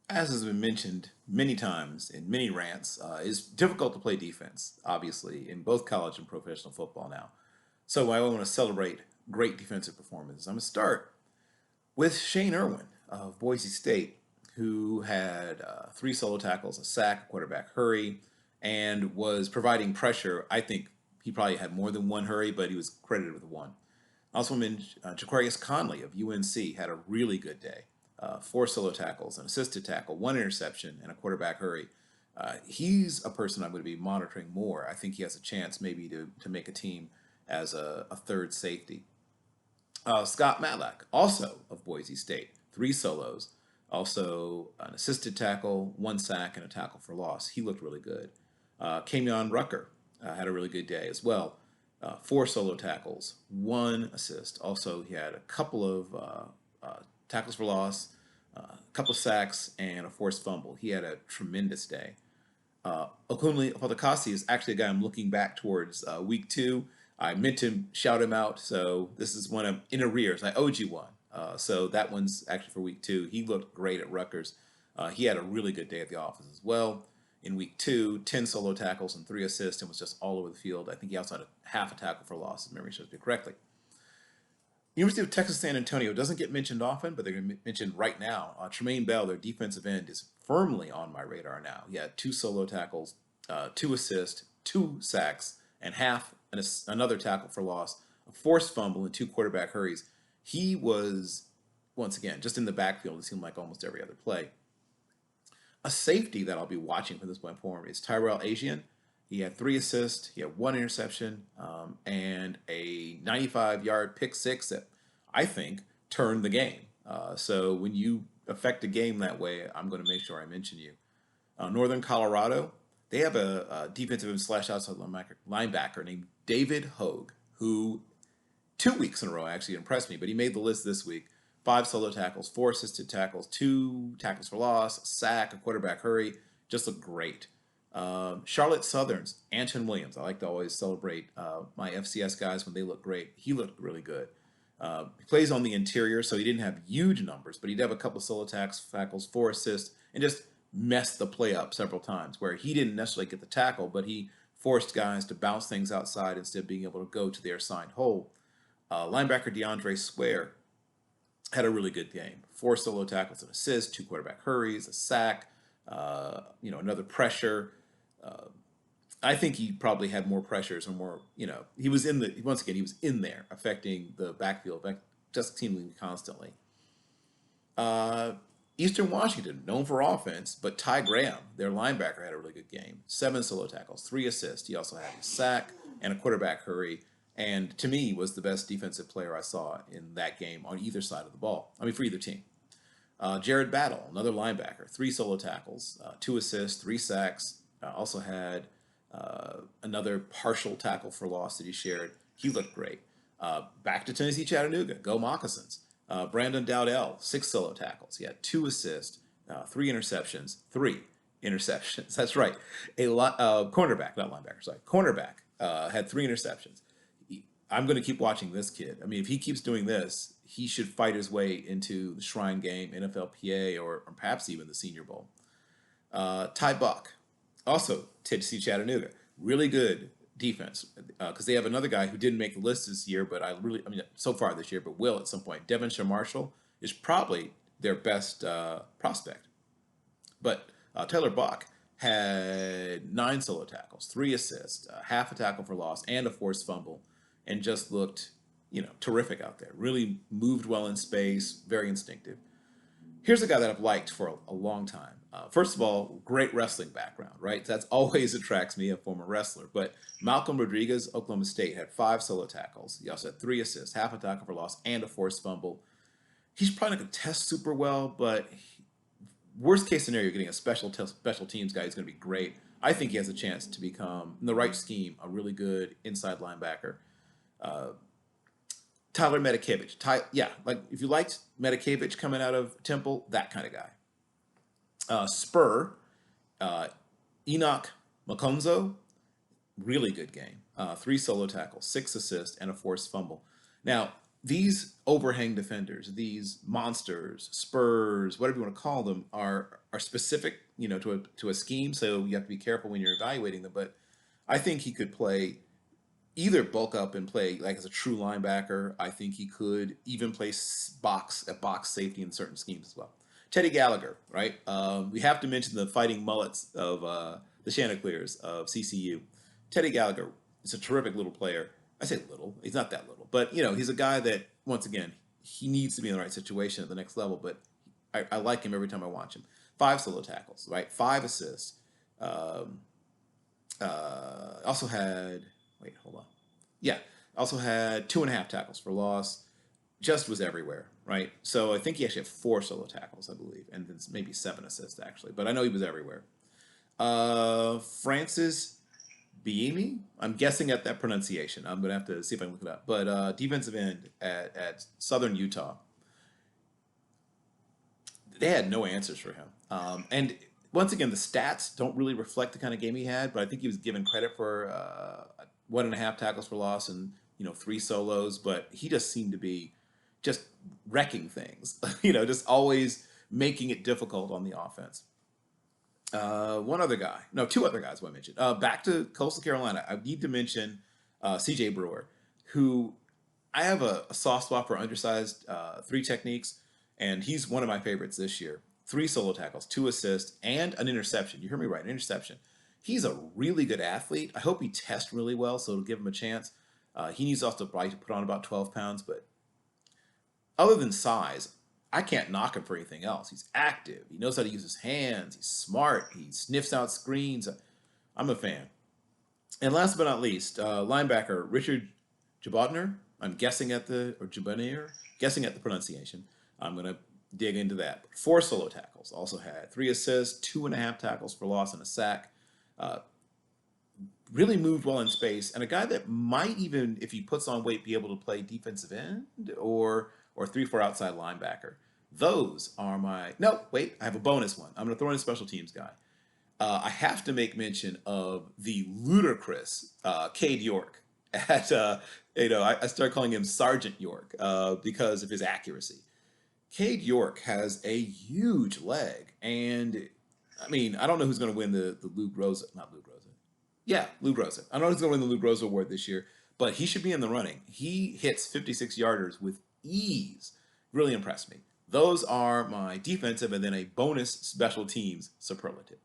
As has been mentioned many times in many rants, it's difficult to play defense, obviously, in both college and professional football now. So I want to celebrate great defensive performances. I'm going to start with Shane Irwin of Boise State, who had three solo tackles, a sack, a quarterback hurry, and was providing pressure. I think he probably had more than one hurry, but he was credited with one. Also, Ja'Qurious Conley of UNC had a really good day. Four solo tackles, an assisted tackle, one interception, and a quarterback hurry. He's a person I'm going to be monitoring more. I think he has a chance maybe to make a team as a third safety. Scott Matlack, also of Boise State, three solos, also an assisted tackle, one sack, and a tackle for loss. He looked really good. Kamion Rucker had a really good day as well. Four solo tackles, one assist. Also, he had a couple of tackles for loss, a couple of sacks, and a forced fumble. He had a tremendous day. Okunle Fatukasi is actually a guy I'm looking back towards week two. I meant to shout him out, so this is one of in arrears. I owed you one. So that one's actually for week two. He looked great at Rutgers. He had a really good day at the office as well. In week two, 10 solo tackles and three assists and was just all over the field. I think he also had half a tackle for loss, if memory serves me correctly. University of Texas San Antonio doesn't get mentioned often, but they're mentioned right now. Tremaine Bell, their defensive end, is firmly on my radar now. He had two solo tackles, two assists, two sacks, and another tackle for loss, a forced fumble, and two quarterback hurries. He was, once again, just in the backfield, it seemed like almost every other play. A safety that I'll be watching from this point forward is Tyrell Asian. He had three assists, he had one interception, and a 95-yard pick six that I think turned the game. So when you affect a game that way, I'm going to make sure I mention you. Northern Colorado, they have a defensive and slash outside linebacker named David Hogue, who 2 weeks in a row actually impressed me, but he made the list this week. Five solo tackles, four assisted tackles, two tackles for loss, a sack, a quarterback hurry. Just looked great. Charlotte Southern's Anton Williams. I like to always celebrate my FCS guys when they look great. He looked really good. He plays on the interior, so he didn't have huge numbers, but he'd have a couple solo tackles, four assists, and just messed the play up several times where he didn't necessarily get the tackle, but he forced guys to bounce things outside instead of being able to go to their assigned hole. Linebacker DeAndre Square had a really good game. Four solo tackles, an assist, two quarterback hurries, a sack, another pressure. I think he probably had more pressures or more, he was he was in there affecting the backfield just seemingly constantly. Eastern Washington, known for offense, but Ty Graham, their linebacker, had a really good game. Seven solo tackles, three assists. He also had a sack and a quarterback hurry. And to me, was the best defensive player I saw in that game on either side of the ball. I mean, for either team. Jared Battle, another linebacker, three solo tackles, two assists, three sacks. Also had another partial tackle for loss that he shared. He looked great. Back to Tennessee Chattanooga, go Moccasins. Brandon Dowdell, six solo tackles. He had two assists, three interceptions. That's right. Cornerback, not linebacker, sorry. Cornerback had three interceptions. I'm going to keep watching this kid. I mean, if he keeps doing this, he should fight his way into the Shrine Game, NFLPA, or perhaps even the Senior Bowl. Ty Buck, also Tennessee Chattanooga, really good defense because they have another guy who didn't make the list this year, but so far this year, but will at some point. Devonshire Marshall is probably their best prospect. But Taylor Buck had nine solo tackles, three assists, half a tackle for loss, and a forced fumble, and just looked, terrific out there. Really moved well in space, very instinctive. Here's a guy that I've liked for a long time. First of all, great wrestling background, right? That's always attracts me, a former wrestler. But Malcolm Rodriguez, Oklahoma State, had five solo tackles. He also had three assists, half a tackle for loss, and a forced fumble. He's probably not going to test super well, but worst case scenario, getting a special teams guy is going to be great. I think he has a chance to become, in the right scheme, a really good inside linebacker. Tyler Medikevich. Like if you liked Medikevich coming out of Temple, that kind of guy. Spur, Enoch Makonzo, really good game. Three solo tackles, six assists, and a forced fumble. Now, these overhang defenders, these monsters, Spurs, whatever you want to call them, are are specific, to a scheme. So you have to be careful when you're evaluating them. But I think he could play either bulk up and play like as a true linebacker. I think he could even play box safety in certain schemes as well. Teddy Gallagher, right? We have to mention the fighting mullets of the Chanticleers of CCU. Teddy Gallagher is a terrific little player. I say little; he's not that little, but he's a guy that once again he needs to be in the right situation at the next level. But I like him every time I watch him. 5 solo tackles, right? 5 assists. Um, also had wait, hold on. Yeah, also had 2.5 tackles for loss. Just was everywhere, right? So I think he actually had 4 solo tackles, I believe, and then maybe 7 assists actually. But I know he was everywhere. Francis Biemi, I'm guessing at that pronunciation. I'm gonna have to see if I can look it up. But defensive end at Southern Utah, they had no answers for him. And once again, the stats don't really reflect the kind of game he had, but I think he was given credit for 1.5 tackles for loss and 3 solos. But he just seemed to be just wrecking things, just always making it difficult on the offense. One other guy, no, 2 other guys. What I mentioned. Back to Coastal Carolina, I need to mention C.J. Brewer, who I have a soft spot for undersized 3 techniques, and he's one of my favorites this year. 3 solo tackles, 2 assists, and an interception. You heard me right, an interception. He's a really good athlete. I hope he tests really well, so it'll give him a chance. He needs also probably to put on about 12 pounds, but other than size, I can't knock him for anything else. He's active. He knows how to use his hands. He's smart. He sniffs out screens. I'm a fan. And last but not least, linebacker Richard Jabotner. I'm guessing at the or Jabotner, guessing at the pronunciation. I'm gonna dig into that. 4 solo tackles. Also had 3 assists, 2.5 tackles for loss and a sack. Really moved well in space, and a guy that might even, if he puts on weight, be able to play defensive end or 3-4 outside linebacker. Those are my no. Wait, I have a bonus one. I'm going to throw in a special teams guy. I have to make mention of the ludicrous Cade York. At I started calling him Sergeant York because of his accuracy. Cade York has a huge leg, and I mean, I don't know who's going to win the Lou Groza, not Lou Groza. Yeah, Lou Groza. I don't know who's going to win the Lou Groza Award this year, but he should be in the running. He hits 56 yarders with ease. Really impressed me. Those are my defensive and then a bonus special teams superlative.